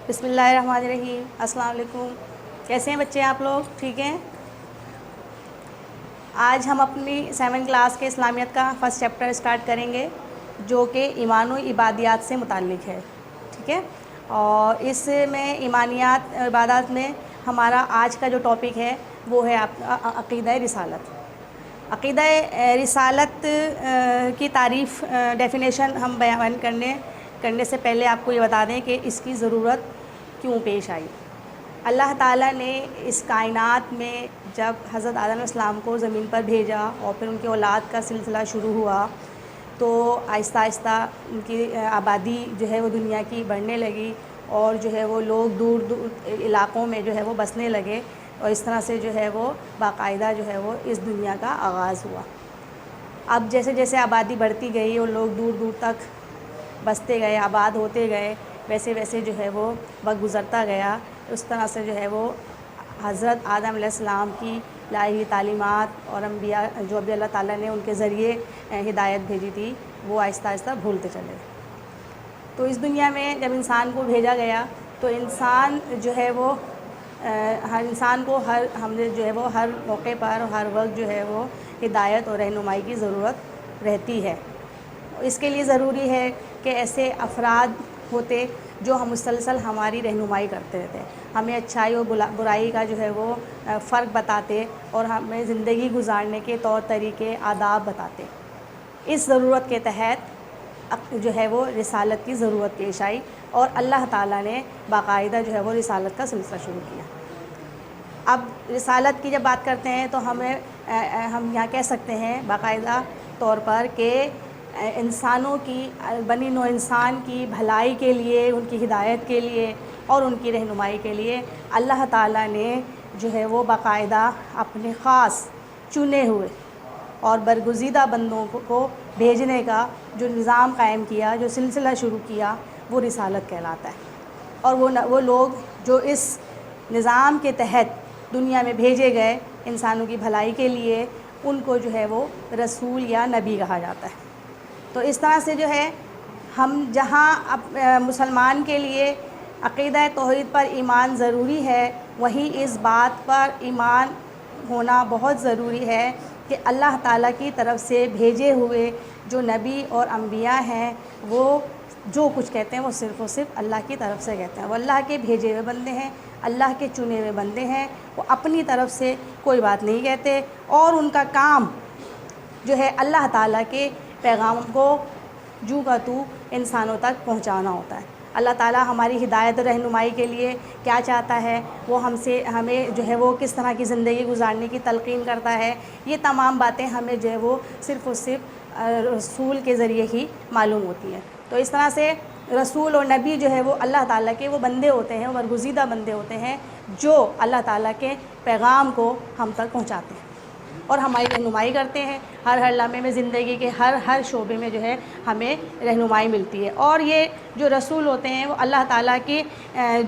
بسم اللہ الرحمن الرحیم۔ السلام علیکم، کیسے ہیں بچے آپ لوگ؟ ٹھیک ہیں؟ آج ہم اپنی 7 کلاس کے اسلامیت کا فرسٹ چیپٹر اسٹارٹ کریں گے، جو کہ ایمان و عبادیات سے متعلق ہے، ٹھیک ہے؟ اور اس میں ایمانیات عبادات میں ہمارا آج کا جو ٹاپک ہے وہ ہے عقیدہ رسالت۔ عقیدہ رسالت کی تعریف ڈیفینیشن ہم بیان کرنے سے پہلے آپ کو یہ بتا دیں کہ اس کی ضرورت کیوں پیش آئی۔ اللہ تعالیٰ نے اس کائنات میں جب حضرت آدم علیہ السلام کو زمین پر بھیجا اور پھر ان کی اولاد کا سلسلہ شروع ہوا، تو آہستہ آہستہ ان کی آبادی جو ہے وہ دنیا کی بڑھنے لگی، اور جو ہے وہ لوگ دور دور علاقوں میں جو ہے وہ بسنے لگے، اور اس طرح سے جو ہے وہ باقاعدہ جو ہے وہ اس دنیا کا آغاز ہوا۔ اب جیسے جیسے آبادی بڑھتی گئی اور لوگ دور دور تک بستے گئے، آباد ہوتے گئے، ویسے ویسے جو ہے وہ وقت گزرتا گیا۔ اس طرح سے جو ہے وہ حضرت آدم علیہ السلام کی الہی تعلیمات اور انبیاء جو بھی اللہ تعالیٰ نے ان کے ذریعے ہدایت بھیجی تھی، وہ آہستہ آہستہ بھولتے چلے۔ تو اس دنیا میں جب انسان کو بھیجا گیا تو انسان جو ہے وہ ہر انسان کو ہم نے جو ہے وہ ہر موقع پر اور ہر وقت جو ہے وہ ہدایت اور رہنمائی کی ضرورت رہتی ہے۔ اس کے لیے ضروری ہے کہ ایسے افراد ہوتے جو ہم مسلسل ہماری رہنمائی کرتے رہتے، ہمیں اچھائی اور برائی کا جو ہے وہ فرق بتاتے اور ہمیں زندگی گزارنے کے طور طریقے آداب بتاتے۔ اس ضرورت کے تحت جو ہے وہ رسالت کی ضرورت پیش آئی، اور اللہ تعالیٰ نے باقاعدہ جو ہے وہ رسالت کا سلسلہ شروع کیا۔ اب رسالت کی جب بات کرتے ہیں تو ہم یہاں کہہ سکتے ہیں باقاعدہ طور پر کہ انسانوں کی بنی نوع انسان کی بھلائی کے لیے، ان کی ہدایت کے لیے اور ان کی رہنمائی کے لیے اللہ تعالیٰ نے جو ہے وہ باقاعدہ اپنے خاص چنے ہوئے اور برگزیدہ بندوں کو بھیجنے کا جو نظام قائم کیا، جو سلسلہ شروع کیا، وہ رسالت کہلاتا ہے۔ اور وہ لوگ جو اس نظام کے تحت دنیا میں بھیجے گئے انسانوں کی بھلائی کے لیے، ان کو جو ہے وہ رسول یا نبی کہا جاتا ہے۔ تو اس طرح سے جو ہے ہم جہاں مسلمان کے لیے عقیدہ توحید پر ایمان ضروری ہے، وہیں اس بات پر ایمان ہونا بہت ضروری ہے کہ اللہ تعالیٰ کی طرف سے بھیجے ہوئے جو نبی اور انبیاء ہیں، وہ جو کچھ کہتے ہیں وہ صرف اور صرف اللہ کی طرف سے کہتے ہیں۔ وہ اللہ کے بھیجے ہوئے بندے ہیں، اللہ کے چنے ہوئے بندے ہیں، وہ اپنی طرف سے کوئی بات نہیں کہتے، اور ان کا کام جو ہے اللہ تعالیٰ کے پیغام کو جو کا تو انسانوں تک پہنچانا ہوتا ہے۔ اللہ تعالیٰ ہماری ہدایت اور رہنمائی کے لیے کیا چاہتا ہے، وہ ہمیں جو ہے وہ کس طرح کی زندگی گزارنے کی تلقین کرتا ہے، یہ تمام باتیں ہمیں جو ہے وہ صرف اور صرف رسول کے ذریعے ہی معلوم ہوتی ہیں۔ تو اس طرح سے رسول اور نبی جو ہے وہ اللہ تعالیٰ کے وہ بندے ہوتے ہیں، وہ برگزیدہ بندے ہوتے ہیں جو اللہ تعالیٰ کے پیغام کو ہم تک پہنچاتے ہیں اور ہماری رہنمائی کرتے ہیں۔ ہر لمحے میں زندگی کے ہر شعبے میں جو ہے ہمیں رہنمائی ملتی ہے۔ اور یہ جو رسول ہوتے ہیں وہ اللہ تعالیٰ کی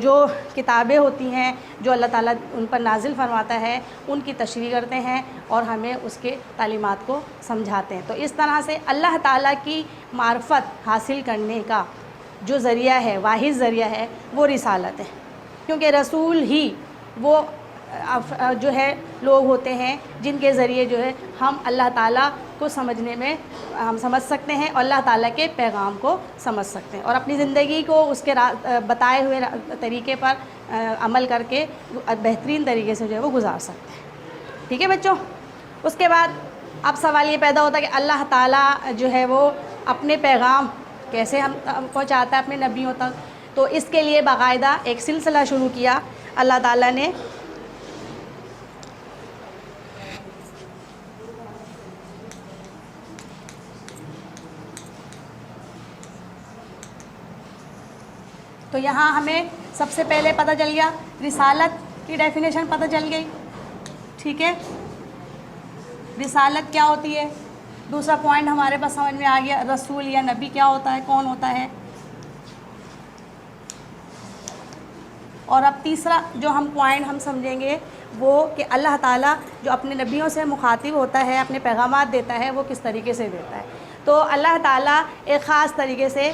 جو کتابیں ہوتی ہیں، جو اللہ تعالیٰ ان پر نازل فرماتا ہے، ان کی تشریح کرتے ہیں اور ہمیں اس کے تعلیمات کو سمجھاتے ہیں۔ تو اس طرح سے اللہ تعالیٰ کی معرفت حاصل کرنے کا جو ذریعہ ہے، واحد ذریعہ ہے، وہ رسالت ہے، کیونکہ رسول ہی وہ جو ہے لوگ ہوتے ہیں جن کے ذریعے جو ہے ہم اللہ تعالیٰ کو سمجھنے میں ہم سمجھ سکتے ہیں اور اللہ تعالیٰ کے پیغام کو سمجھ سکتے ہیں، اور اپنی زندگی کو اس کے بتائے ہوئے طریقے پر عمل کر کے بہترین طریقے سے جو ہے وہ گزار سکتے ہیں۔ ٹھیک ہے بچوں؟ اس کے بعد اب سوال یہ پیدا ہوتا ہے کہ اللہ تعالیٰ جو ہے وہ اپنے پیغام کیسے ہم پہنچاتا ہے اپنے نبیوں تک؟ تو اس کے لیے باقاعدہ ایک سلسلہ شروع کیا اللہ تعالیٰ نے۔ تو یہاں ہمیں سب سے پہلے پتہ چل گیا، رسالت کی ڈیفینیشن پتہ چل گئی، ٹھیک ہے؟ رسالت کیا ہوتی ہے؟ دوسرا پوائنٹ ہمارے پاس سمجھ میں آ گیا، رسول یا نبی کیا ہوتا ہے، کون ہوتا ہے؟ اور اب تیسرا جو ہم پوائنٹ ہم سمجھیں گے وہ کہ اللہ تعالیٰ جو اپنے نبیوں سے مخاطب ہوتا ہے، اپنے پیغامات دیتا ہے، وہ کس طریقے سے دیتا ہے۔ تو اللہ تعالیٰ ایک خاص طریقے سے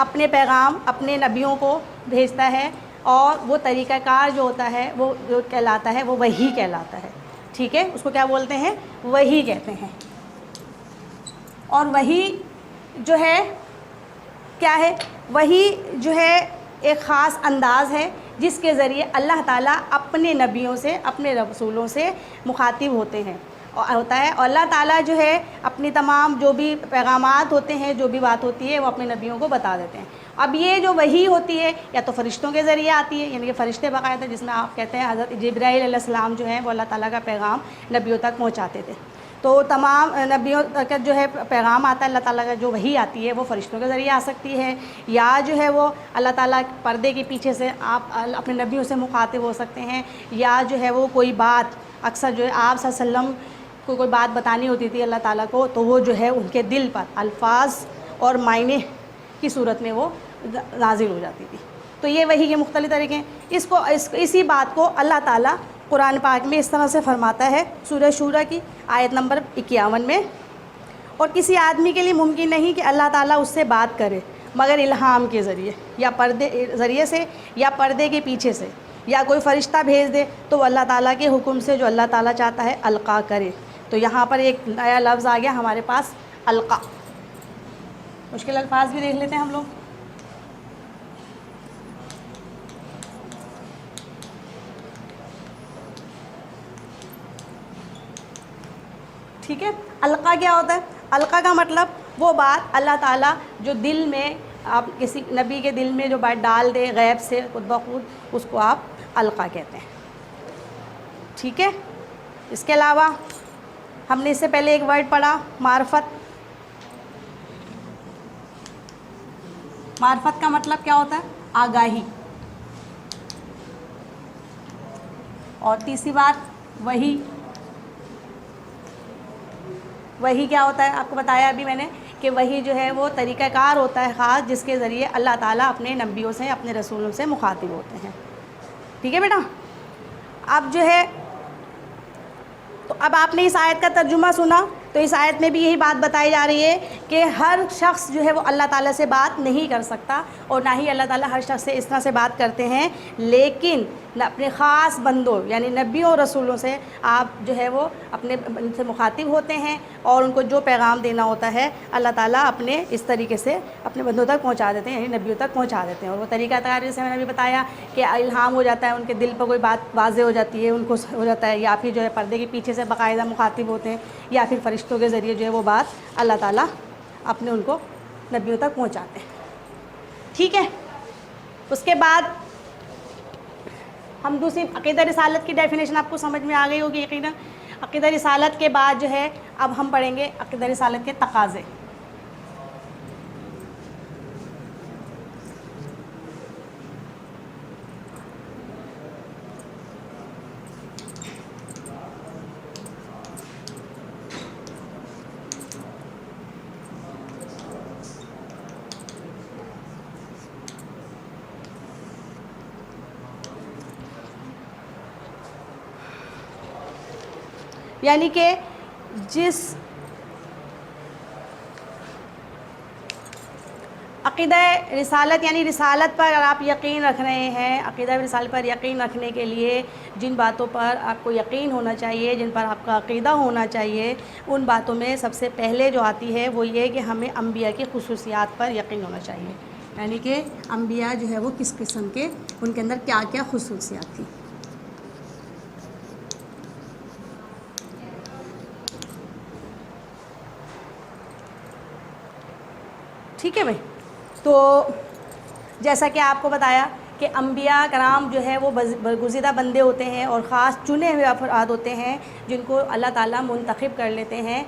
اپنے پیغام اپنے نبیوں کو بھیجتا ہے، اور وہ طریقہ کار جو ہوتا ہے وہ جو کہلاتا ہے وہ وحی کہلاتا ہے، ٹھیک ہے، اس کو کیا بولتے ہیں؟ وحی کہتے ہیں۔ اور وحی جو ہے کیا ہے؟ وحی جو ہے ایک خاص انداز ہے جس کے ذریعے اللہ تعالیٰ اپنے نبیوں سے، اپنے رسولوں سے مخاطب ہوتے ہیں ہوتا ہے، اور اللہ تعالیٰ جو ہے اپنی تمام جو بھی پیغامات ہوتے ہیں، جو بھی بات ہوتی ہے وہ اپنے نبیوں کو بتا دیتے ہیں۔ اب یہ جو وحی ہوتی ہے یا تو فرشتوں کے ذریعے آتی ہے، یعنی کہ فرشتے باقاعدہ، جس میں آپ کہتے ہیں حضرت جبرائیل علیہ السلام جو ہیں وہ اللہ تعالیٰ کا پیغام نبیوں تک پہنچاتے تھے، تو تمام نبیوں تک جو ہے پیغام آتا ہے اللہ تعالیٰ کا، جو وحی آتی ہے وہ فرشتوں کے ذریعے آ سکتی ہے، یا جو ہے وہ اللہ تعالیٰ پردے کے پیچھے سے آپ اپنے نبیوں سے مخاطب ہو سکتے ہیں، یا جو ہے وہ کوئی بات اکثر جو ہے آپ صلی اللہ علیہ وسلم کو کوئی بات بتانی ہوتی تھی اللہ تعالیٰ کو، تو وہ جو ہے ان کے دل پر الفاظ اور معنی کی صورت میں وہ نازل ہو جاتی تھی۔ تو یہ وحی کے مختلف طریقے ہیں۔ اسی بات کو اللہ تعالیٰ قرآن پاک میں اس طرح سے فرماتا ہے سورہ شورى کی آیت نمبر 51 میں، اور کسی آدمی کے لیے ممکن نہیں کہ اللہ تعالیٰ اس سے بات کرے مگر الہام کے ذریعے، یا پردے ذریعے سے، یا پردے کے پیچھے سے، یا کوئی فرشتہ بھیج دے تو وہ اللہ تعالیٰ کے حکم سے جو اللہ تعالیٰ چاہتا ہے القا کرے۔ تو یہاں پر ایک نیا لفظ آ گیا ہمارے پاس، القا۔ مشکل الفاظ بھی دیکھ لیتے ہیں ہم لوگ۔ ٹھیک ہے، القا کیا ہوتا ہے؟ القا کا مطلب وہ بات اللہ تعالیٰ جو دل میں، آپ کسی نبی کے دل میں جو بات ڈال دے غیب سے خود بخود، اس کو آپ القا کہتے ہیں، ٹھیک ہے۔ اس کے علاوہ ہم نے اس سے پہلے ایک ورڈ پڑھا معرفت۔ معرفت کا مطلب کیا ہوتا ہے؟ آگاہی۔ اور تیسری بات وحی۔ وحی کیا ہوتا ہے؟ آپ کو بتایا ابھی میں نے کہ وحی جو ہے وہ طریقہ کار ہوتا ہے خاص، جس کے ذریعے اللہ تعالیٰ اپنے نبیوں سے، اپنے رسولوں سے مخاطب ہوتے ہیں، ٹھیک ہے بیٹا۔ اب جو ہے، تو اب آپ نے اس آیت کا ترجمہ سنا، تو اس آیت میں بھی یہی بات بتائی جا رہی ہے کہ ہر شخص جو ہے وہ اللہ تعالیٰ سے بات نہیں کر سکتا، اور نہ ہی اللہ تعالیٰ ہر شخص سے اس طرح سے بات کرتے ہیں، لیکن اپنے خاص بندوں یعنی نبیوں اور رسولوں سے آپ جو ہے وہ اپنے ان سے مخاطب ہوتے ہیں، اور ان کو جو پیغام دینا ہوتا ہے اللہ تعالیٰ اپنے اس طریقے سے اپنے بندوں تک پہنچا دیتے ہیں، یعنی نبیوں تک پہنچا دیتے ہیں۔ اور وہ طریقہ کار جیسے میں نے ابھی بتایا کہ الہام ہو جاتا ہے، ان کے دل پر کوئی بات واضح ہو جاتی ہے، ان کو ہو جاتا ہے، یا پھر جو ہے پردے کے پیچھے سے باقاعدہ مخاطب ہوتے ہیں، یا پھر فرشتوں کے ذریعے جو ہے وہ بات اللہ تعالیٰ اپنے ان کو نبیوں تک پہنچاتے ہیں، ٹھیک ہے۔ اس کے بعد ہم دوسری عقیدہ رسالت کی ڈیفینیشن آپ کو سمجھ میں آ گئی ہوگی یقیناً۔ عقیدہ رسالت کے بعد جو ہے اب ہم پڑھیں گے عقیدہ رسالت کے تقاضے۔ یعنی کہ جس عقیدہ رسالت یعنی رسالت پر اگر آپ یقین رکھ رہے ہیں، عقیدہ رسالت پر یقین رکھنے کے لیے جن باتوں پر آپ کو یقین ہونا چاہیے، جن پر آپ کا عقیدہ ہونا چاہیے، ان باتوں میں سب سے پہلے جو آتی ہے وہ یہ کہ ہمیں انبیاء کی خصوصیات پر یقین ہونا چاہیے، یعنی کہ انبیاء جو ہے وہ کس قسم کے، ان کے اندر کیا کیا خصوصیات تھیں۔ ٹھیک ہے بھائی، تو جیسا کہ آپ کو بتایا کہ انبیاء کرام جو ہے وہ برگزیدہ بندے ہوتے ہیں اور خاص چنے ہوئے افراد ہوتے ہیں جن کو اللہ تعالیٰ منتخب کر لیتے ہیں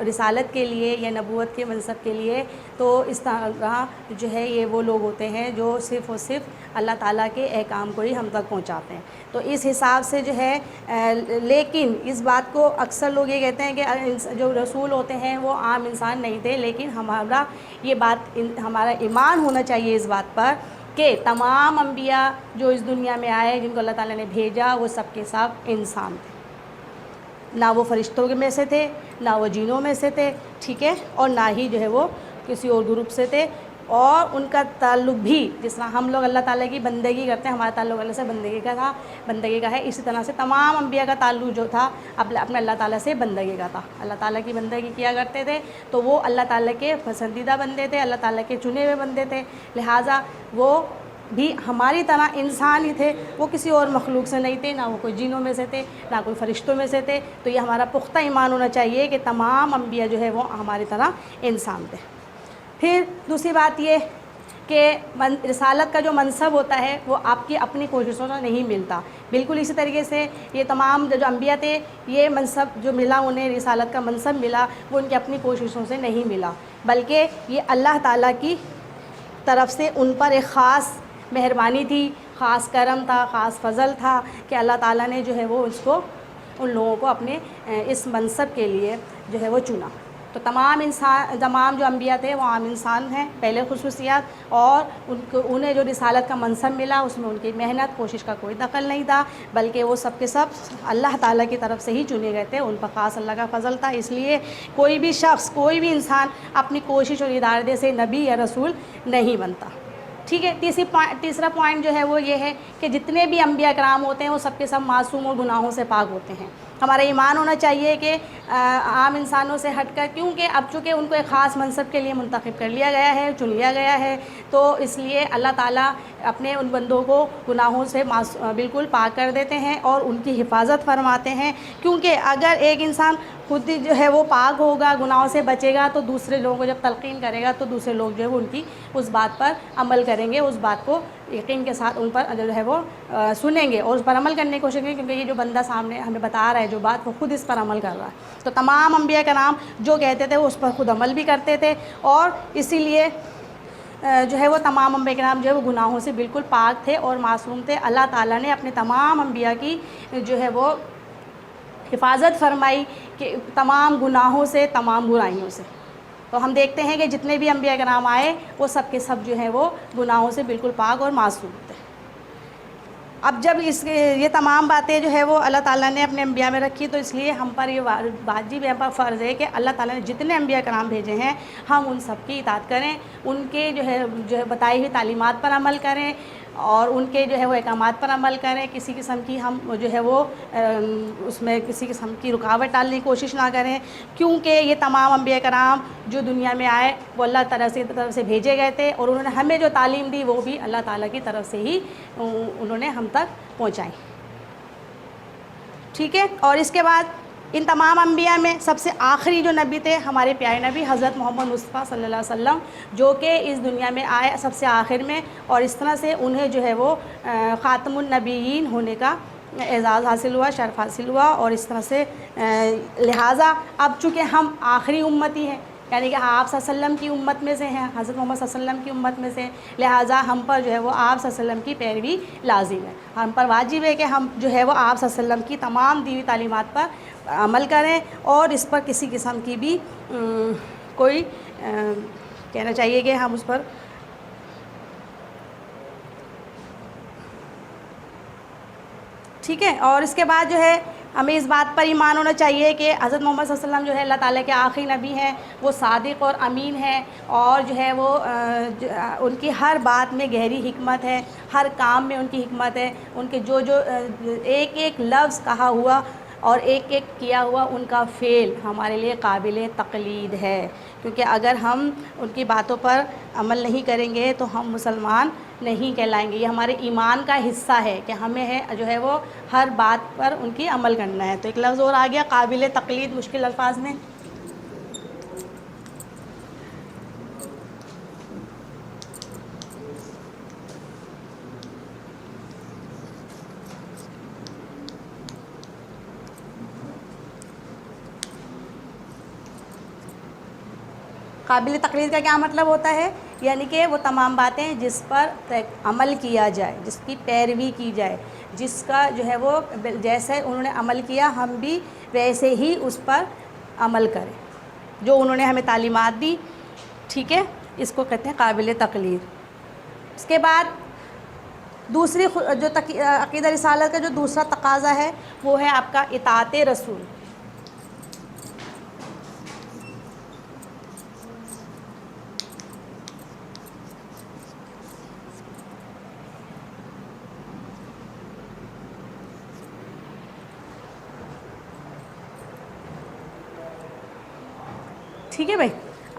رسالت کے لیے یا نبوت کے منصب کے لیے۔ تو اس طرح جو ہے یہ وہ لوگ ہوتے ہیں جو صرف اور صرف اللہ تعالیٰ کے احکام کو ہی ہم تک پہنچاتے ہیں۔ تو اس حساب سے جو ہے لیکن اس بات کو اکثر لوگ یہ کہتے ہیں کہ جو رسول ہوتے ہیں وہ عام انسان نہیں تھے، لیکن ہمارا یہ بات ہمارا ایمان ہونا چاہیے اس بات پر کہ تمام انبیاء جو اس دنیا میں آئے جن کو اللہ تعالیٰ نے بھیجا وہ سب کے سب انسان تھے، نہ وہ فرشتوں میں سے تھے، نہ وہ جنوں میں سے تھے، ٹھیک ہے، اور نہ ہی جو ہے وہ کسی اور گروپ سے تھے۔ اور ان کا تعلق بھی جس طرح ہم لوگ اللہ تعالیٰ کی بندگی کرتے ہیں، ہمارا تعلق اللہ سے بندگی کا ہے، اسی طرح سے تمام انبیاء کا تعلق جو تھا اپنے اللہ تعالیٰ سے بندگی کا تھا. اللہ تعالیٰ کی بندگی کیا کرتے تھے تو وہ اللہ تعالیٰ کے پسندیدہ بندے تھے، اللہ تعالیٰ کے چنے ہوئے بندے تھے. لہٰذا وہ بھی ہماری طرح انسان ہی تھے، وہ کسی اور مخلوق سے نہیں تھے، نہ وہ کوئی جنوں میں سے تھے، نہ کوئی فرشتوں میں سے تھے. تو یہ ہمارا پختہ ایمان ہونا چاہیے کہ تمام انبیاء جو ہے وہ ہماری طرح انسان تھے. پھر دوسری بات یہ کہ رسالت کا جو منصب ہوتا ہے وہ آپ کی اپنی کوششوں سے نہیں ملتا. بالکل اسی طریقے سے یہ تمام جو انبیاء تھے، یہ منصب جو ملا انہیں، رسالت کا منصب ملا، وہ ان کی اپنی کوششوں سے نہیں ملا، بلکہ یہ اللہ تعالیٰ کی طرف سے ان پر ایک خاص مہربانی تھی، خاص کرم تھا، خاص فضل تھا کہ اللہ تعالیٰ نے جو ہے وہ ان لوگوں کو اپنے اس منصب کے لیے جو ہے وہ چنا. تو تمام جو انبیاء تھے وہ عام انسان ہیں، پہلے خصوصیات، اور انہیں جو رسالت کا منصب ملا اس میں ان کی محنت کوشش کا کوئی دخل نہیں تھا، بلکہ وہ سب کے سب اللہ تعالیٰ کی طرف سے ہی چنے گئے تھے، ان پر خاص اللہ کا فضل تھا. اس لیے کوئی بھی شخص، کوئی بھی انسان اپنی کوشش اور ارادے سے نبی یا رسول نہیں بنتا. ٹھیک ہے. تیسرا پوائنٹ جو ہے وہ یہ ہے کہ جتنے بھی انبیاء کرام ہوتے ہیں وہ سب کے سب معصوم اور گناہوں سے پاک ہوتے ہیں. ہمارا ایمان ہونا چاہیے کہ عام انسانوں سے ہٹ کر، کیونکہ اب چونکہ ان کو ایک خاص منصب کے لیے منتخب کر لیا گیا ہے، چن لیا گیا ہے، تو اس لیے اللہ تعالیٰ اپنے ان بندوں کو گناہوں سے بالکل پاک کر دیتے ہیں اور ان کی حفاظت فرماتے ہیں. کیونکہ اگر ایک انسان خود جو ہے وہ پاک ہوگا، گناہوں سے بچے گا، تو دوسرے لوگوں کو جب تلقین کرے گا تو دوسرے لوگ جو ہے وہ ان کی اس بات پر عمل کریں گے، اس بات کو یقین کے ساتھ ان پر جو ہے وہ سنیں گے اور اس پر عمل کرنے کی کوشش کریں گے، کیونکہ یہ جو بندہ سامنے ہمیں بتا رہا ہے جو بات، وہ خود اس پر عمل کر رہا ہے. تو تمام انبیاء کرام جو کہتے تھے وہ اس پر خود عمل بھی کرتے تھے، اور اسی لیے جو ہے وہ تمام انبیاء کرام جو ہے وہ گناہوں سے بالکل پاک تھے اور معصوم تھے. اللہ تعالیٰ نے اپنے تمام انبیاء کی جو ہے وہ حفاظت فرمائی کہ تمام گناہوں سے، تمام برائیوں سے. تو ہم دیکھتے ہیں کہ جتنے بھی انبیاء کرام آئے وہ سب کے سب جو ہیں وہ گناہوں سے بالکل پاک اور معصوم تھے. اب جب یہ تمام باتیں جو ہے وہ اللہ تعالیٰ نے اپنے انبیاء میں رکھی، تو اس لیے ہم پر یہ واجب ہے، فرض ہے کہ اللہ تعالیٰ نے جتنے انبیاء کرام بھیجے ہیں ہم ان سب کی اطاعت کریں، ان کے جو ہے بتائی ہوئی تعلیمات پر عمل کریں اور ان کے جو ہے وہ احکامات پر عمل کریں. کسی قسم کی ہم جو ہے وہ اس میں کسی قسم کی رکاوٹ ڈالنے کی کوشش نہ کریں، کیونکہ یہ تمام انبیاء کرام جو دنیا میں آئے وہ اللہ تعالیٰ کی طرف سے بھیجے گئے تھے، اور انہوں نے ہمیں جو تعلیم دی وہ بھی اللہ تعالیٰ کی طرف سے ہی انہوں نے ہم تک پہنچائی. ٹھیک ہے. اور اس کے بعد ان تمام انبیاء میں سب سے آخری جو نبی تھے ہمارے پیارے نبی حضرت محمد مصطفیٰ صلی اللہ علیہ وسلم، جو کہ اس دنیا میں آئے سب سے آخر میں، اور اس طرح سے انہیں جو ہے وہ خاتم النبیین ہونے کا اعزاز حاصل ہوا، شرف حاصل ہوا. اور اس طرح سے لہٰذا اب چونکہ ہم آخری امتی ہیں، یعنی کہ آپ صلی اللہ علیہ وسلم کی امت میں سے ہیں، حضرت محمد صلی اللہ علیہ وسلم کی امت میں سے، لہٰذا ہم پر جو ہے وہ آپ صلی اللہ علیہ وسلم کی پیروی لازم ہے. ہم پر واجب ہے کہ ہم جو ہے وہ آپ صلی اللہ علیہ وسلم کی تمام دی ہوئی تعلیمات پر عمل کریں، اور اس پر کسی قسم کی بھی کوئی کہنا چاہیے کہ ہم اس پر ٹھیک ہے. اور اس کے بعد جو ہے ہمیں اس بات پر ایمان ہونا چاہیے کہ حضرت محمد صلی اللہ علیہ وسلم جو ہے اللہ تعالیٰ کے آخری نبی ہیں، وہ صادق اور امین ہیں، اور جو ہے وہ ان کی ہر بات میں گہری حکمت ہے، ہر کام میں ان کی حکمت ہے. ان کے جو ایک ایک لفظ کہا ہوا اور ایک ایک کیا ہوا ان کا فعل ہمارے لیے قابل تقلید ہے، کیونکہ اگر ہم ان کی باتوں پر عمل نہیں کریں گے تو ہم مسلمان نہیں کہلائیں گے. یہ ہمارے ایمان کا حصہ ہے کہ ہمیں جو ہے وہ ہر بات پر ان کی عمل کرنا ہے. تو ایک لفظ اور آ گیا قابل تقلید، مشکل الفاظ میں. قابل تقلید کا کیا مطلب ہوتا ہے؟ یعنی کہ وہ تمام باتیں جس پر عمل کیا جائے، جس کی پیروی کی جائے، جس کا جو ہے وہ جیسے انہوں نے عمل کیا ہم بھی ویسے ہی اس پر عمل کریں، جو انہوں نے ہمیں تعلیمات دی. ٹھیک ہے. اس کو کہتے ہیں قابل تقلید. اس کے بعد دوسری جو عقیدہ رسالت کا جو دوسرا تقاضا ہے وہ ہے آپ کا اطاعت رسول. ٹھیک ہے بھائی.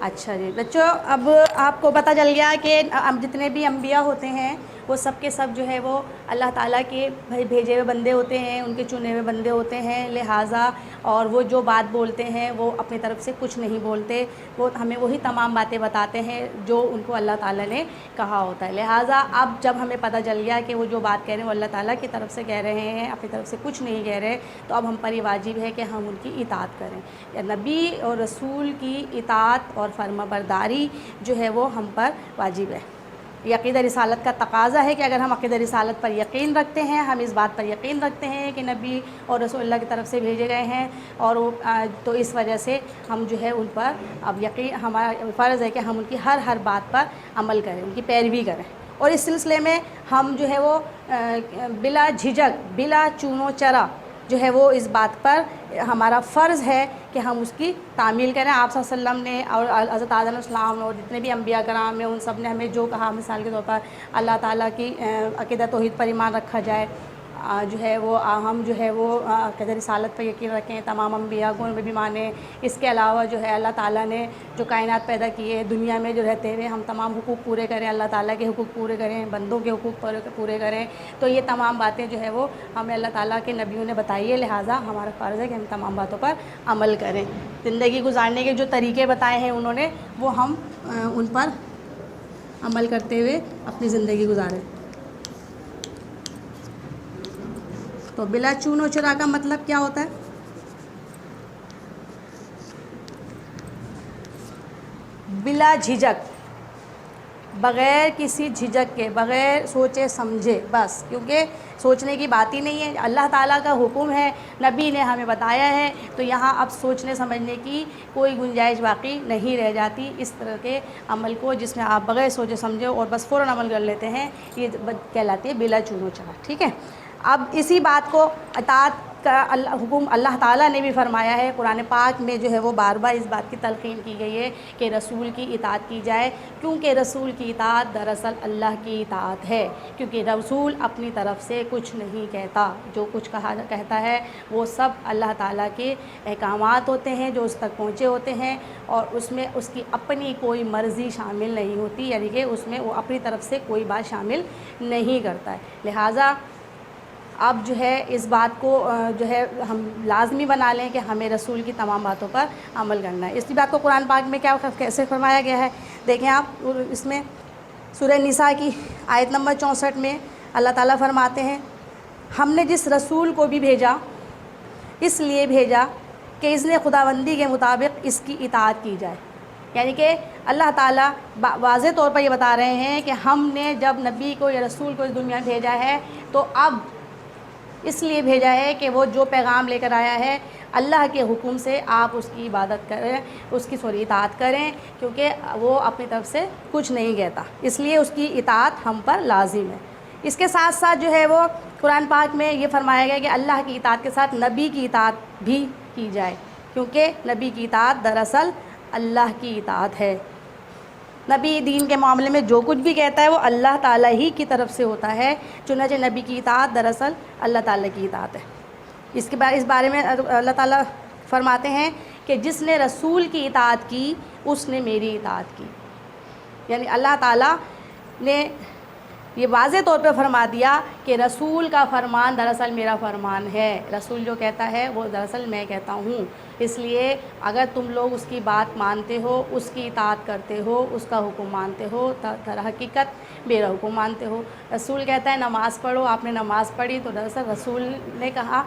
اچھا جی بچوں، اب آپ کو پتہ چل گیا کہ اب جتنے بھی انبیاء ہوتے ہیں وہ سب کے سب جو ہے وہ اللہ تعالیٰ کے بھیجے ہوئے بندے ہوتے ہیں، ان کے چنے ہوئے بندے ہوتے ہیں. لہٰذا اور وہ جو بات بولتے ہیں وہ اپنی طرف سے کچھ نہیں بولتے، وہ ہمیں وہی تمام باتیں بتاتے ہیں جو ان کو اللہ تعالیٰ نے کہا ہوتا ہے. لہٰذا اب جب ہمیں پتہ چل گیا کہ وہ جو بات کہہ رہے ہیں وہ اللہ تعالیٰ کی طرف سے کہہ رہے ہیں، اپنی طرف سے کچھ نہیں کہہ رہے، تو اب ہم پر یہ واجب ہے کہ ہم ان کی اطاعت کریں. یا نبی اور رسول کی اطاعت اور فرما برداری جو ہے وہ ہم پر واجب ہے. یہ عقیدہ رسالت کا تقاضا ہے کہ اگر ہم عقیدہ رسالت پر یقین رکھتے ہیں، ہم اس بات پر یقین رکھتے ہیں کہ نبی اور رسول اللہ کی طرف سے بھیجے گئے ہیں، اور تو اس وجہ سے ہم جو ہے ان پر اب یقین، ہمارا فرض ہے کہ ہم ان کی ہر بات پر عمل کریں، ان کی پیروی کریں. اور اس سلسلے میں ہم جو ہے وہ بلا جھجک، بلا چون و چرا جو ہے وہ اس بات پر ہمارا فرض ہے کہ ہم اس کی تعمیل کریں. آپ صلی اللہ علیہ وسلم نے اور حضرت آدم علیہ السلام اور جتنے بھی انبیاء کرام ہیں ان سب نے ہمیں جو کہا، مثال کے طور پر اللہ تعالیٰ کی عقیدہ توحید پر ایمان رکھا جائے، جو ہے وہ ہم جو ہے وہ عقیدہ رسالت پر یقین رکھیں، تمام انبیاء کو بھی مانیں. اس کے علاوہ جو ہے اللہ تعالیٰ نے جو کائنات پیدا کیے، دنیا میں جو رہتے ہوئے ہم تمام حقوق پورے کریں، اللہ تعالیٰ کے حقوق پورے کریں، بندوں کے حقوق پورے کریں. تو یہ تمام باتیں جو ہے وہ ہمیں اللہ تعالیٰ کے نبیوں نے بتائی ہے. لہٰذا ہمارا فرض ہے کہ ہم تمام باتوں پر عمل کریں. زندگی گزارنے کے جو طریقے بتائے ہیں انہوں نے، وہ ہم ان پر عمل کرتے ہوئے اپنی زندگی گزاریں. تو بلا چون و چرا کا مطلب کیا ہوتا ہے؟ بلا جھجک، بغیر کسی جھجک کے، بغیر سوچے سمجھے، بس، کیونکہ سوچنے کی بات ہی نہیں ہے. اللہ تعالیٰ کا حکم ہے، نبی نے ہمیں بتایا ہے، تو یہاں اب سوچنے سمجھنے کی کوئی گنجائش باقی نہیں رہ جاتی. اس طرح کے عمل کو جس میں آپ بغیر سوچے سمجھے اور بس فوراً عمل کر لیتے ہیں، یہ کہلاتی ہے بلا چون و چرا. ٹھیک ہے. اب اسی بات کو اطاعت کا حکم اللہ تعالیٰ نے بھی فرمایا ہے. قرآن پاک میں جو ہے وہ بار بار اس بات کی تلقین کی گئی ہے کہ رسول کی اطاعت کی جائے، کیونکہ رسول کی اطاعت دراصل اللہ کی اطاعت ہے. کیونکہ رسول اپنی طرف سے کچھ نہیں کہتا، جو کچھ کہتا ہے وہ سب اللہ تعالیٰ کے احکامات ہوتے ہیں جو اس تک پہنچے ہوتے ہیں، اور اس میں اس کی اپنی کوئی مرضی شامل نہیں ہوتی، یعنی کہ اس میں وہ اپنی طرف سے کوئی بات شامل نہیں کرتا ہے. لہٰذا اب جو ہے اس بات کو جو ہے ہم لازمی بنا لیں کہ ہمیں رسول کی تمام باتوں پر عمل کرنا ہے. اسی بات کو قرآن پاک میں کیسے فرمایا گیا ہے؟ دیکھیں آپ، اس میں سورہ نساء کی آیت نمبر 64 میں اللہ تعالیٰ فرماتے ہیں، ہم نے جس رسول کو بھی بھیجا اس لیے بھیجا کہ اذن خداوندی کے مطابق اس کی اطاعت کی جائے. یعنی کہ اللہ تعالیٰ واضح طور پر یہ بتا رہے ہیں کہ ہم نے جب نبی کو یا رسول کو اس دنیا میں بھیجا ہے تو اب اس لیے بھیجا ہے کہ وہ جو پیغام لے کر آیا ہے اللہ کے حکم سے آپ اس کی عبادت کریں، اس کی اطاعت کریں، کیونکہ وہ اپنی طرف سے کچھ نہیں کہتا، اس لیے اس کی اطاعت ہم پر لازم ہے. اس کے ساتھ ساتھ جو ہے وہ قرآن پاک میں یہ فرمایا گیا کہ اللہ کی اطاعت کے ساتھ نبی کی اطاعت بھی کی جائے، کیونکہ نبی کی اطاعت دراصل اللہ کی اطاعت ہے. نبی دین کے معاملے میں جو کچھ بھی کہتا ہے وہ اللہ تعالیٰ ہی کی طرف سے ہوتا ہے. چنانچہ نبی کی اطاعت دراصل اللہ تعالیٰ کی اطاعت ہے. اس بارے میں اللہ تعالیٰ فرماتے ہیں کہ جس نے رسول کی اطاعت کی اس نے میری اطاعت کی. یعنی اللہ تعالیٰ نے یہ واضح طور پہ فرما دیا کہ رسول کا فرمان دراصل میرا فرمان ہے، رسول جو کہتا ہے وہ دراصل میں کہتا ہوں. اس لیے اگر تم لوگ اس کی بات مانتے ہو، اس کی اطاعت کرتے ہو، اس کا حکم مانتے ہو، در حقیقت میرا حکم مانتے ہو. رسول کہتا ہے نماز پڑھو، آپ نے نماز پڑھی تو دراصل رسول نے کہا.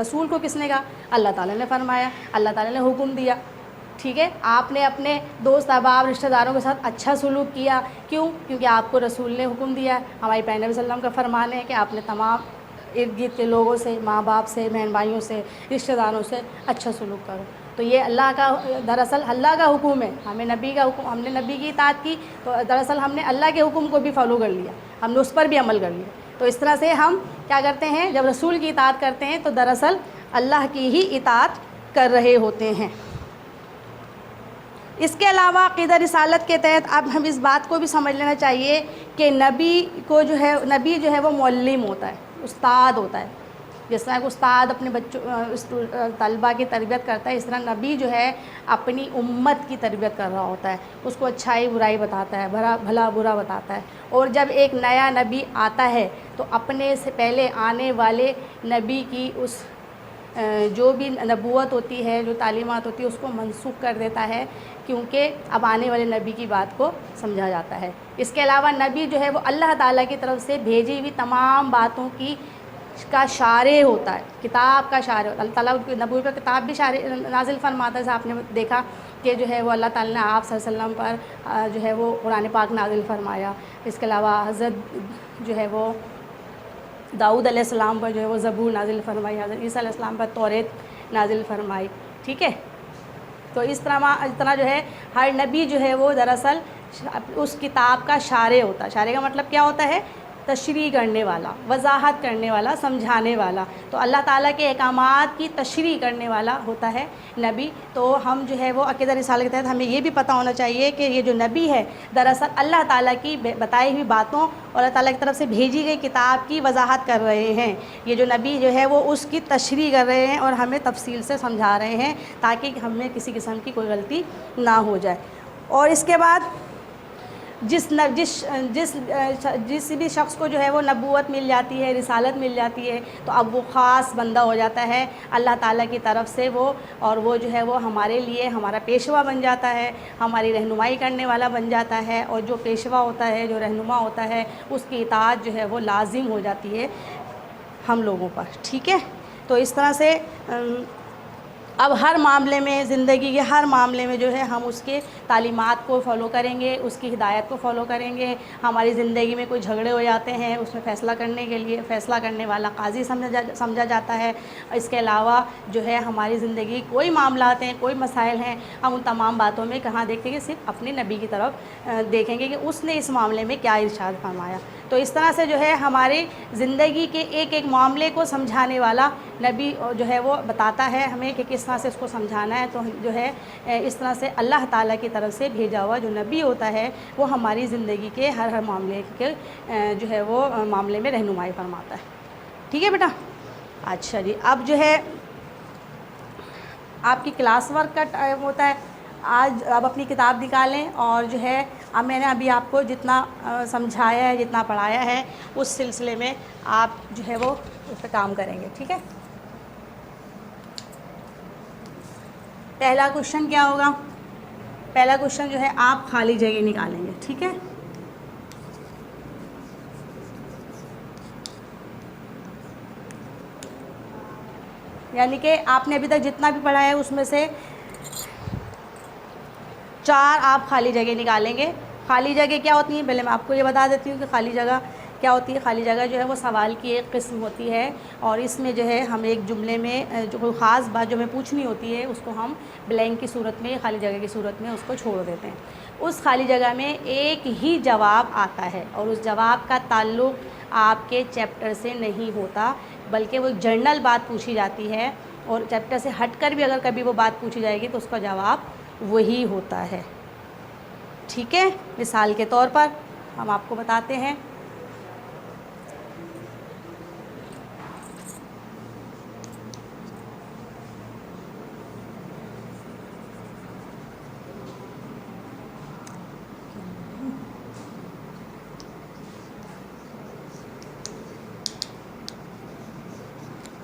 رسول کو کس نے کہا؟ اللہ تعالیٰ نے فرمایا، اللہ تعالیٰ نے حکم دیا. ٹھیک ہے. آپ نے اپنے دوست احباب رشتہ داروں کے ساتھ اچھا سلوک کیا، کیوں؟ کیونکہ آپ کو رسول نے حکم دیا ہے. ہماری پیغمبر صلی اللہ علیہ وسلم کا فرمان ہے کہ آپ نے تمام ارد گرد کے لوگوں سے، ماں باپ سے، بہن بھائیوں سے، رشتہ داروں سے اچھا سلوک کرو. تو یہ اللہ کا دراصل اللہ کا حکم ہے. ہمیں نبی کا حکم، ہم نے نبی کی اطاعت کی تو دراصل ہم نے اللہ کے حکم کو بھی فالو کر لیا، ہم نے اس پر بھی عمل کر لیا. تو اس طرح سے ہم کیا کرتے ہیں؟ جب رسول کی اطاعت کرتے ہیں تو دراصل اللہ کی ہی اطاعت کر رہے ہوتے ہیں. اس کے علاوہ عقیدہ رسالت کے تحت اب ہم اس بات کو بھی سمجھ لینا چاہیے کہ نبی جو ہے وہ معلم ہوتا ہے، استاد ہوتا ہے. جس طرح استاد اپنے بچوں طلبہ کی تربیت کرتا ہے، اس طرح نبی جو ہے اپنی امت کی تربیت کر رہا ہوتا ہے، اس کو اچھائی برائی بتاتا ہے، بھلا برا بتاتا ہے. اور جب ایک نیا نبی آتا ہے تو اپنے سے پہلے آنے والے نبی کی اس جو بھی نبوت ہوتی ہے، جو تعلیمات ہوتی ہے، اس کو منسوخ کر دیتا ہے، کیونکہ اب آنے والے نبی کی بات کو سمجھا جاتا ہے. اس کے علاوہ نبی جو ہے وہ اللہ تعالیٰ کی طرف سے بھیجی ہوئی تمام باتوں کا شارح ہوتا ہے، کتاب کا شارح. اللہ تعالیٰ نبوی پر کتاب بھی نازل فرماتا ہے، جیسے آپ نے دیکھا کہ جو ہے وہ اللہ تعالیٰ نے آپ صلی اللہ علیہ وسلم پر جو ہے وہ قرآن پاک نازل فرمایا. اس کے علاوہ حضرت جو ہے وہ داؤد علیہ السلام پر جو ہے وہ زبور نازل فرمائی، حضرت عیسیٰ علیہ السلام پر توریت نازل فرمائی. ٹھیک ہے، تو اس طرح جو ہے ہر نبی جو ہے وہ دراصل اس کتاب کا شارح ہوتا ہے. شارح کا مطلب کیا ہوتا ہے؟ تشریح کرنے والا، وضاحت کرنے والا، سمجھانے والا. تو اللہ تعالیٰ کے احکامات کی تشریح کرنے والا ہوتا ہے نبی. تو ہم جو ہے وہ عقیدہ رسالہ کے تحت ہمیں یہ بھی پتہ ہونا چاہیے کہ یہ جو نبی ہے دراصل اللہ تعالیٰ کی بتائی ہوئی باتوں اور اللہ تعالیٰ کی طرف سے بھیجی گئی کتاب کی وضاحت کر رہے ہیں. یہ جو نبی جو ہے وہ اس کی تشریح کر رہے ہیں اور ہمیں تفصیل سے سمجھا رہے ہیں تاکہ ہمیں کسی قسم کی کوئی غلطی نہ ہو جائے. اور اس کے بعد جس بھی شخص کو جو ہے وہ نبوت مل جاتی ہے، رسالت مل جاتی ہے، تو اب وہ خاص بندہ ہو جاتا ہے اللہ تعالیٰ کی طرف سے وہ، اور وہ جو ہے وہ ہمارے لیے ہمارا پیشوا بن جاتا ہے، ہماری رہنمائی کرنے والا بن جاتا ہے. اور جو پیشوا ہوتا ہے، جو رہنما ہوتا ہے، اس کی اطاعت جو ہے وہ لازم ہو جاتی ہے ہم لوگوں پر. ٹھیک ہے، تو اس طرح سے اب ہر معاملے میں، زندگی کے ہر معاملے میں جو ہے ہم اس کے تعلیمات کو فالو کریں گے، اس کی ہدایت کو فالو کریں گے. ہماری زندگی میں کوئی جھگڑے ہو جاتے ہیں، اس میں فیصلہ کرنے کے لیے فیصلہ کرنے والا قاضی سمجھا جاتا ہے. اس کے علاوہ جو ہے ہماری زندگی کوئی معاملات ہیں، کوئی مسائل ہیں، ہم ان تمام باتوں میں کہاں دیکھیں گے؟ صرف اپنے نبی کی طرف دیکھیں گے کہ اس نے اس معاملے میں کیا ارشاد فرمایا. تو اس طرح سے جو ہے ہماری زندگی کے ایک ایک معاملے کو سمجھانے والا نبی جو ہے وہ بتاتا ہے ہمیں کہ کس طرح سے اس کو سمجھانا ہے. تو جو ہے اس طرح سے اللہ تعالیٰ کی طرف سے بھیجا ہوا جو نبی ہوتا ہے وہ ہماری زندگی کے ہر معاملے کے جو ہے وہ معاملے میں رہنمائی فرماتا ہے. ٹھیک ہے بیٹا؟ اچھا جی، اب جو ہے آپ کی کلاس ورک کا ٹائم ہوتا ہے. آج اب اپنی کتاب نکالیں اور جو ہے اب میں نے ابھی آپ کو جتنا سمجھایا ہے، جتنا پڑھایا ہے، اس سلسلے میں آپ جو ہے وہ اس پہ کام کریں گے. ٹھیک ہے، پہلا کوشچن کیا ہوگا؟ پہلا کوشچن جو ہے آپ خالی جگہ نکالیں گے. ٹھیک ہے، یعنی کہ آپ نے ابھی تک جتنا بھی پڑھا ہے اس میں سے 4 آپ خالی جگہ نکالیں گے. خالی جگہ کیا ہوتی ہیں؟ پہلے میں آپ کو یہ بتا دیتی ہوں کہ خالی جگہ کیا ہوتی ہے. خالی جگہ جو ہے وہ سوال کی ایک قسم ہوتی ہے، اور اس میں جو ہے ہم ایک جملے میں جو کوئی خاص بات جو ہمیں پوچھنی ہوتی ہے اس کو ہم بلینک کی صورت میں، خالی جگہ کی صورت میں اس کو چھوڑ دیتے ہیں. اس خالی جگہ میں ایک ہی جواب آتا ہے، اور اس جواب کا تعلق آپ کے چیپٹر سے نہیں ہوتا، بلکہ وہ جنرل بات پوچھی جاتی ہے، اور چیپٹر سے ہٹ کر بھی اگر کبھی وہ بات پوچھی جائے گی تو اس کا جواب وہی ہوتا ہے. ٹھیک ہے، مثال کے طور پر ہم آپ کو بتاتے ہیں.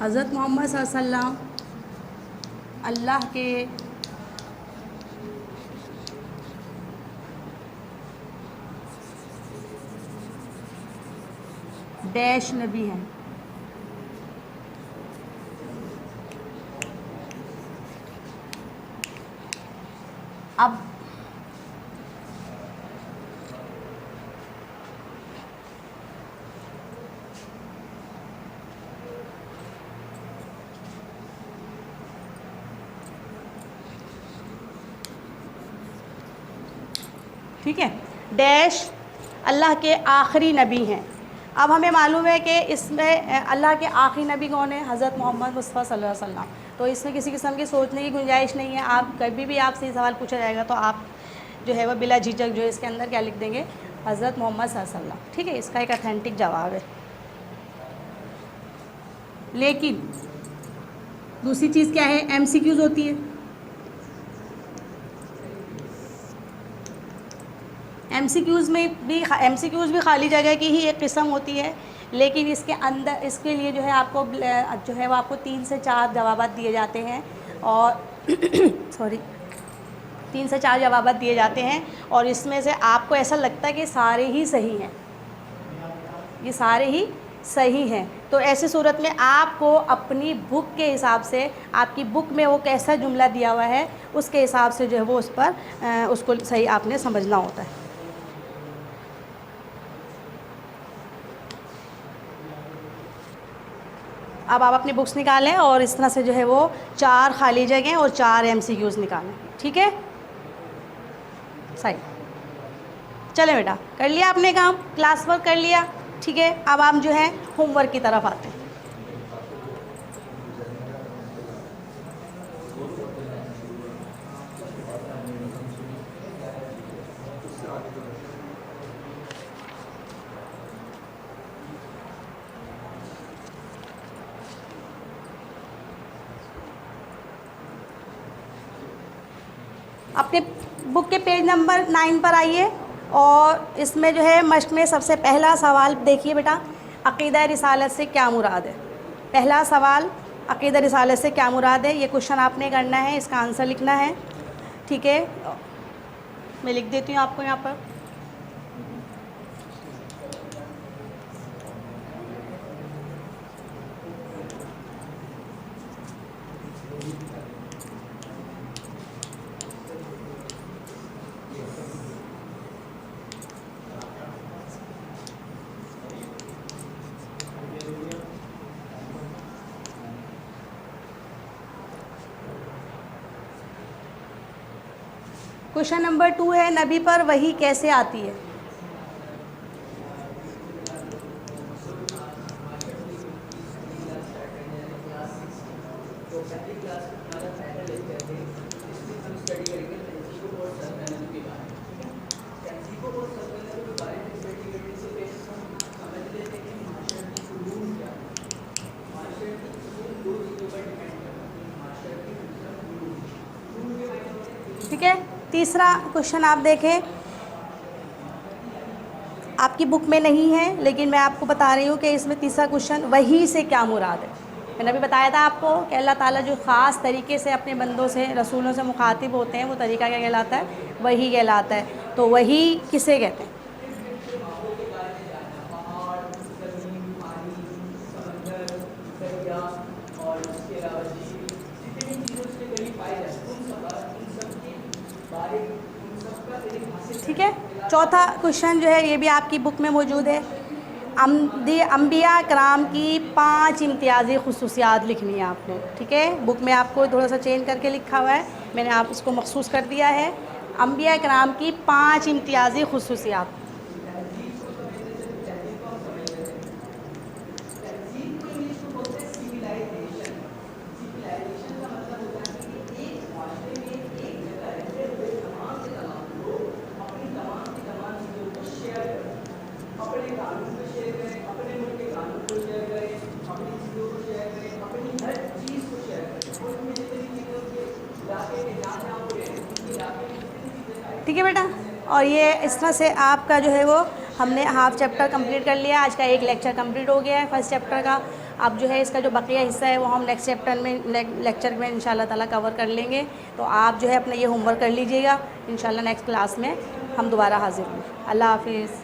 حضرت محمد صلی اللہ علیہ وسلم اللہ کے ڈیش نبی ہیں. اب ٹھیک ہے، ڈیش اللہ کے آخری نبی ہیں. اب ہمیں معلوم ہے کہ اس میں اللہ کے آخری نبی کون ہیں؟ حضرت محمد مصطفیٰ صلی اللہ علیہ وسلم. تو اس میں کسی قسم کی سوچنے کی گنجائش نہیں ہے. آپ کبھی بھی آپ سے یہ سوال پوچھا جائے گا تو آپ جو ہے وہ بلا جھجک جو ہے اس کے اندر کیا لکھ دیں گے؟ حضرت محمد صلی اللہ علیہ وسلم. ٹھیک ہے، اس کا ایک اتھینٹک جواب ہے. لیکن دوسری چیز کیا ہے، ایم سی کیوز ہوتی ہے. ایم سی کیوز بھی خالی جگہ کی ہی ایک قسم ہوتی ہے، لیکن اس کے اندر اس کے لیے جو ہے آپ کو جو ہے وہ آپ کو 3 سے 4 جوابات دیے جاتے ہیں، اور سوری 3 سے 4 جوابات دیے جاتے ہیں، اور اس میں سے آپ کو ایسا لگتا ہے کہ سارے ہی صحیح ہیں، یہ سارے ہی صحیح ہیں. تو ایسی صورت میں آپ کو اپنی بک کے حساب سے، آپ کی بک میں وہ کیسا جملہ دیا ہوا ہے اس کے حساب سے جو ہے وہ اس کو صحیح آپ نے سمجھنا ہوتا ہے. اب آپ اپنی بکس نکالیں اور اس طرح سے جو ہے وہ 4 خالی جگہیں اور 4 ایم سی کیوز نکالیں. ٹھیک ہے، صحیح. چلیں بیٹا، کر لیا آپ نے کام، کلاس ورک کر لیا. ٹھیک ہے، اب ہم جو ہے ہوم ورک کی طرف آتے ہیں. اپنے بک کے پیج نمبر 9 پر آئیے، اور اس میں جو ہے مشق میں سب سے پہلا سوال دیکھیے بیٹا، عقیدہ رسالت سے کیا مراد ہے. پہلا سوال، عقیدہ رسالت سے کیا مراد ہے. یہ کوشچن آپ نے کرنا ہے، اس کا آنسر لکھنا ہے. ٹھیک ہے، میں لکھ دیتی ہوں آپ کو یہاں پر. کوشچن نمبر 2 ہے، نبی پر وحی کیسے آتی ہے. ٹھیک ہے، تیسرا کوشچن آپ دیکھیں، آپ کی بک میں نہیں ہے لیکن میں آپ کو بتا رہی ہوں کہ اس میں تیسرا کوشچن وحی سے کیا مراد ہے. میں نے ابھی بتایا تھا آپ کو کہ اللہ تعالیٰ جو خاص طریقے سے اپنے بندوں سے، رسولوں سے مخاطب ہوتے ہیں، وہ طریقہ کیا کہلاتا ہے، وحی کہلاتا ہے. تو وحی کسے کہتے ہیں. ٹھیک ہے، چوتھا کوشچن جو ہے یہ بھی آپ کی بک میں موجود ہے. انبیاء کرام کی 5 امتیازی خصوصیات لکھنی ہے آپ نے. ٹھیک ہے، بک میں آپ کو تھوڑا سا چینج کر کے لکھا ہوا ہے، میں نے آپ اس کو مخصوص کر دیا ہے. انبیاء کرام کی 5 امتیازی خصوصیات. ٹھیک ہے بیٹا، اور یہ اس طرح سے آپ کا جو ہے وہ ہم نے ہاف چیپٹر کمپلیٹ کر لیا. آج کا ایک لیکچر کمپلیٹ ہو گیا ہے فرسٹ چیپٹر کا. اب جو ہے اس کا جو بقیہ حصہ ہے وہ ہم نیکسٹ چیپٹر میں لیکچر میں انشاء اللہ تعالیٰ کور کر لیں گے. تو آپ جو ہے اپنا یہ ہوم ورک کر لیجیے گا. انشاء اللہ نیکسٹ کلاس میں ہم دوبارہ حاضر ہوں گے. اللہ حافظ.